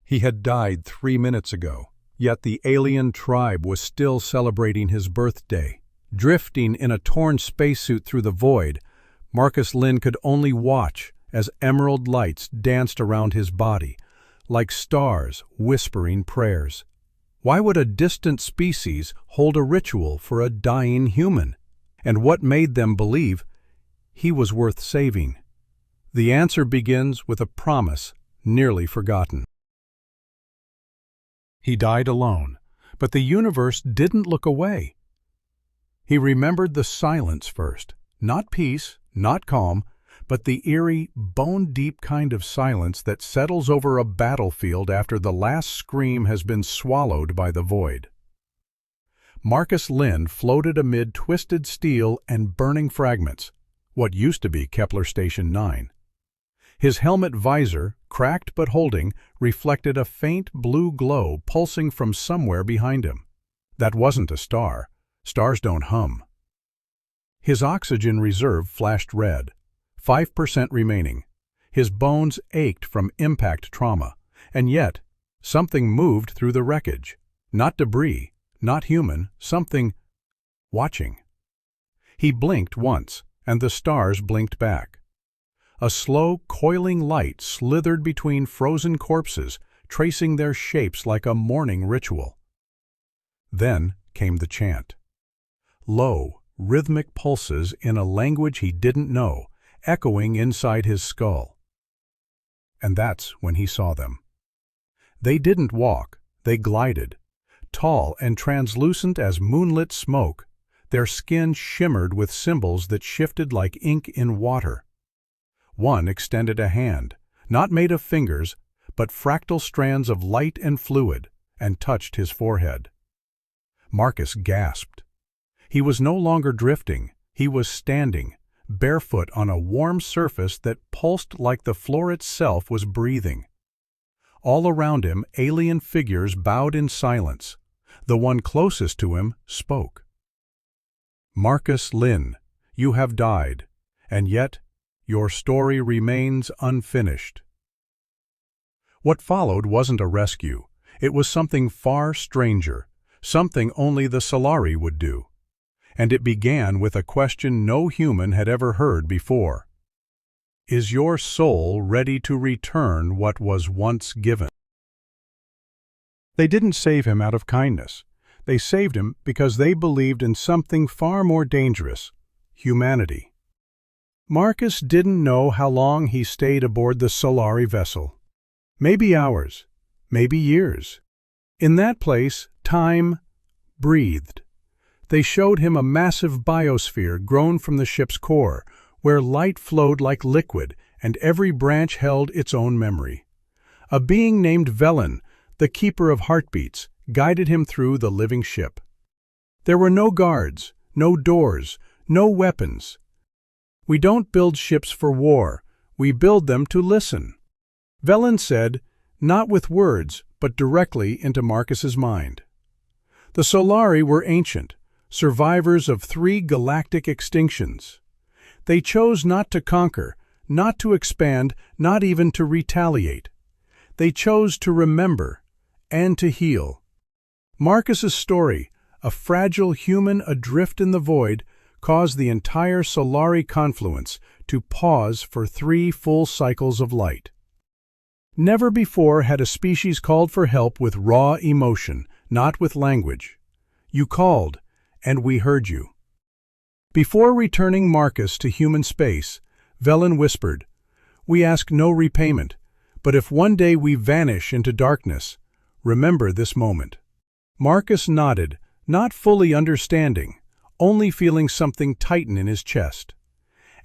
He had died 3 minutes ago, yet the alien tribe was still celebrating his birthday. Drifting in a torn spacesuit through the void, Marcus Lynn could only watch as emerald lights danced around his body, like stars whispering prayers. Why would a distant species hold a ritual for a dying human? And what made them believe he was worth saving? The answer begins with a promise nearly forgotten. He died alone, but the universe didn't look away. He remembered the silence first, not peace, not calm, but the eerie, bone-deep kind of silence that settles over a battlefield after the last scream has been swallowed by the void. Marcus Lynn floated amid twisted steel and burning fragments, what used to be Kepler Station 9. His helmet visor, cracked but holding, reflected a faint blue glow pulsing from somewhere behind him. That wasn't a star. Stars don't hum. His oxygen reserve flashed red, 5% remaining. His bones ached from impact trauma, and yet something moved through the wreckage. Not debris, not human, something watching. He blinked once, and the stars blinked back. A slow, coiling light slithered between frozen corpses, tracing their shapes like a mourning ritual. Then came the chant. Low, rhythmic pulses in a language he didn't know, echoing inside his skull. And that's when he saw them. They didn't walk, they glided. Tall and translucent as moonlit smoke, their skin shimmered with symbols that shifted like ink in water. One extended a hand, not made of fingers, but fractal strands of light and fluid, and touched his forehead. Marcus gasped. He was no longer drifting, he was standing, barefoot on a warm surface that pulsed like the floor itself was breathing. All around him, alien figures bowed in silence. The one closest to him spoke. Marcus Lynn, you have died, and yet your story remains unfinished. What followed wasn't a rescue. It was something far stranger, something only the Solari would do. And it began with a question no human had ever heard before. Is your soul ready to return what was once given? They didn't save him out of kindness. They saved him because they believed in something far more dangerous, humanity. Marcus didn't know how long he stayed aboard the Solari vessel. Maybe hours, maybe years. In that place, time breathed. They showed him a massive biosphere grown from the ship's core, where light flowed like liquid and every branch held its own memory. A being named Velen, the keeper of heartbeats, guided him through the living ship. There were no guards, no doors, no weapons. We don't build ships for war, we build them to listen. Velen said, not with words, but directly into Marcus's mind. The Solari were ancient, survivors of 3 galactic extinctions. They chose not to conquer, not to expand, not even to retaliate. They chose to remember and to heal. Marcus's story, a fragile human adrift in the void, caused the entire Solari confluence to pause for 3 full cycles of light. Never before had a species called for help with raw emotion, not with language. You called, and we heard you. Before returning Marcus to human space, Velen whispered, we ask no repayment, but if one day we vanish into darkness, remember this moment. Marcus nodded, not fully understanding, only feeling something tighten in his chest.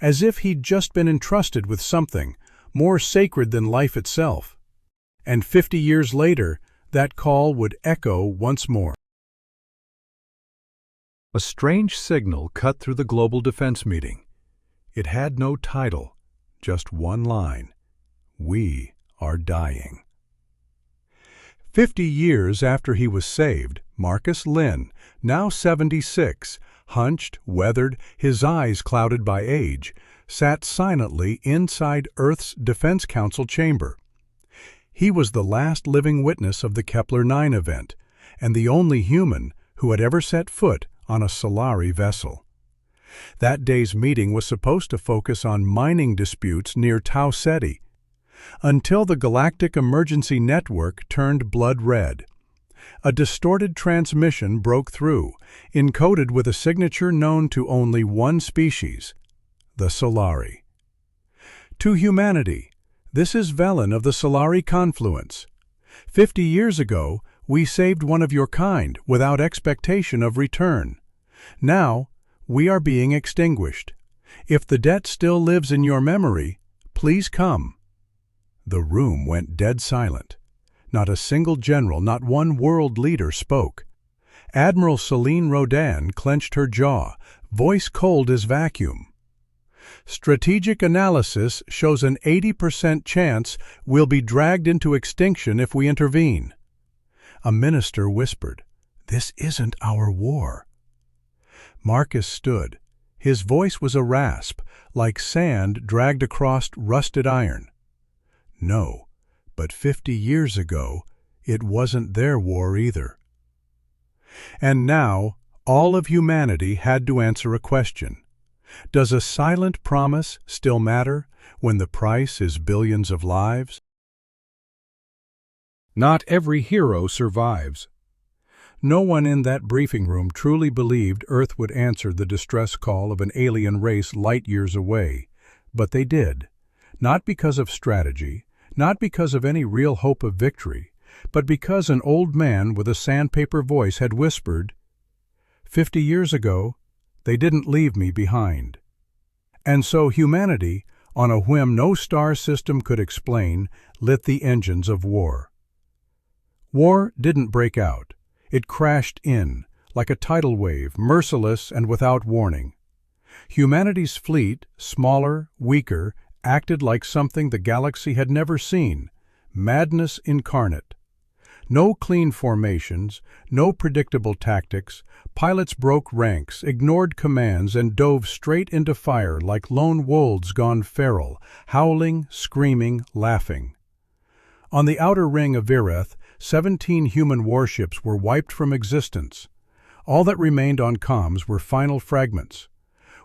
As if he'd just been entrusted with something more sacred than life itself. And 50 years later, that call would echo once more. A strange signal cut through the global defense meeting. It had no title, just one line. We are dying. 50 years after he was saved, Marcus Lynn, now 76, hunched, weathered, his eyes clouded by age, sat silently inside Earth's Defense Council chamber. He was the last living witness of the Kepler-9 event, and the only human who had ever set foot on a Solari vessel. That day's meeting was supposed to focus on mining disputes near Tau Ceti, until the Galactic Emergency Network turned blood red. A distorted transmission broke through, encoded with a signature known to only one species, the Solari. To humanity, this is Velen of the Solari confluence. 50 years ago, we saved one of your kind without expectation of return. Now, we are being extinguished. If the debt still lives in your memory, please come. The room went dead silent. Not a single general, not one world leader spoke. Admiral Céline Rodin clenched her jaw, voice cold as vacuum. Strategic analysis shows an 80% chance we'll be dragged into extinction if we intervene. A minister whispered, "This isn't our war." Marcus stood. His voice was a rasp, like sand dragged across rusted iron. No, but 50 years ago, it wasn't their war either. And now, all of humanity had to answer a question. Does a silent promise still matter when the price is billions of lives? Not every hero survives. No one in that briefing room truly believed Earth would answer the distress call of an alien race light years away, but they did. Not because of strategy, not because of any real hope of victory, but because an old man with a sandpaper voice had whispered, 50 years ago, they didn't leave me behind. And so humanity, on a whim no star system could explain, lit the engines of war. War didn't break out. It crashed in, like a tidal wave, merciless and without warning. Humanity's fleet, smaller, weaker, acted like something the galaxy had never seen, madness incarnate. No clean formations, no predictable tactics, pilots broke ranks, ignored commands, and dove straight into fire like lone wolves gone feral, howling, screaming, laughing. On the outer ring of Vireth, 17 human warships were wiped from existence. All that remained on comms were final fragments.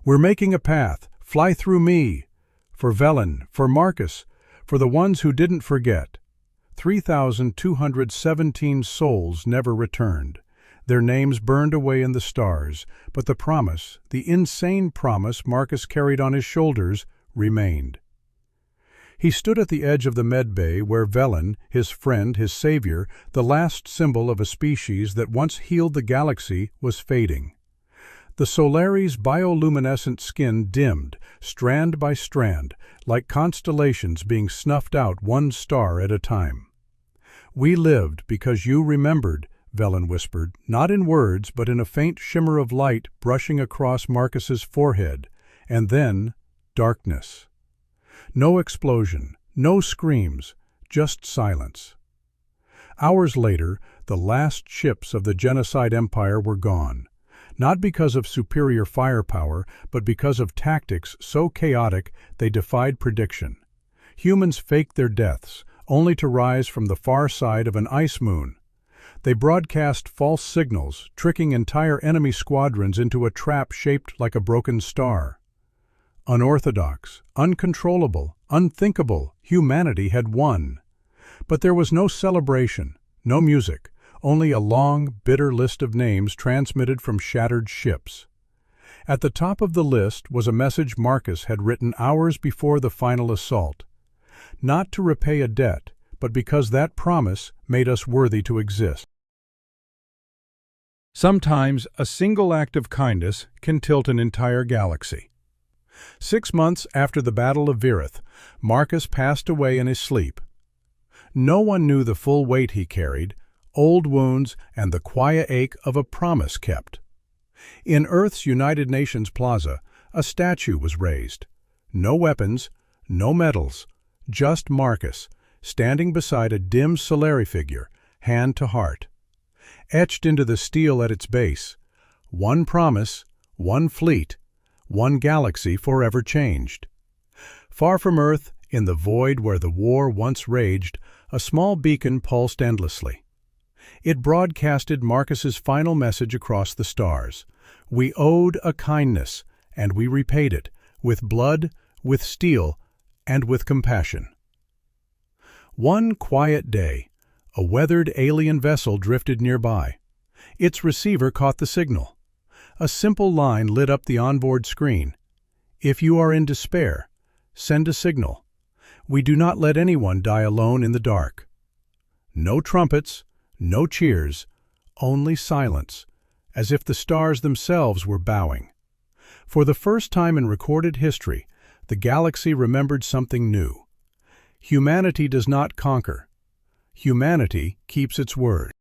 "We're making a path. Fly through me. For Velen, for Marcus, for the ones who didn't forget." 3,217 souls never returned. Their names burned away in the stars, but the promise, the insane promise Marcus carried on his shoulders, remained. He stood at the edge of the medbay where Velen, his friend, his savior, the last symbol of a species that once healed the galaxy, was fading. The Solari's bioluminescent skin dimmed, strand by strand, like constellations being snuffed out one star at a time. "We lived because you remembered," Velen whispered, not in words but in a faint shimmer of light brushing across Marcus's forehead, and then darkness. No explosion, no screams, just silence. Hours later, the last ships of the Genocide Empire were gone, not because of superior firepower, but because of tactics so chaotic they defied prediction. Humans faked their deaths, only to rise from the far side of an ice moon. They broadcast false signals, tricking entire enemy squadrons into a trap shaped like a broken star. Unorthodox, uncontrollable, unthinkable, humanity had won. But there was no celebration, no music, only a long, bitter list of names transmitted from shattered ships. At the top of the list was a message Marcus had written hours before the final assault. Not to repay a debt, but because that promise made us worthy to exist. Sometimes a single act of kindness can tilt an entire galaxy. 6 months after the Battle of Vireth, Marcus passed away in his sleep. No one knew the full weight he carried, old wounds and the quiet ache of a promise kept. In Earth's United Nations Plaza, a statue was raised. No weapons, no medals, just Marcus, standing beside a dim Solari figure, hand to heart. Etched into the steel at its base, one promise, one fleet, one galaxy forever changed. Far from Earth, in the void where the war once raged, A small beacon pulsed endlessly. It broadcasted Marcus's final message across the stars. We owed a kindness, and we repaid it, with blood, with steel, and with compassion. One quiet day, a weathered alien vessel drifted nearby. Its receiver caught the signal. A simple line lit up the onboard screen. If you are in despair, send a signal. We do not let anyone die alone in the dark. No trumpets, no cheers, only silence, as if the stars themselves were bowing. For the first time in recorded history, the galaxy remembered something new. Humanity does not conquer. Humanity keeps its word.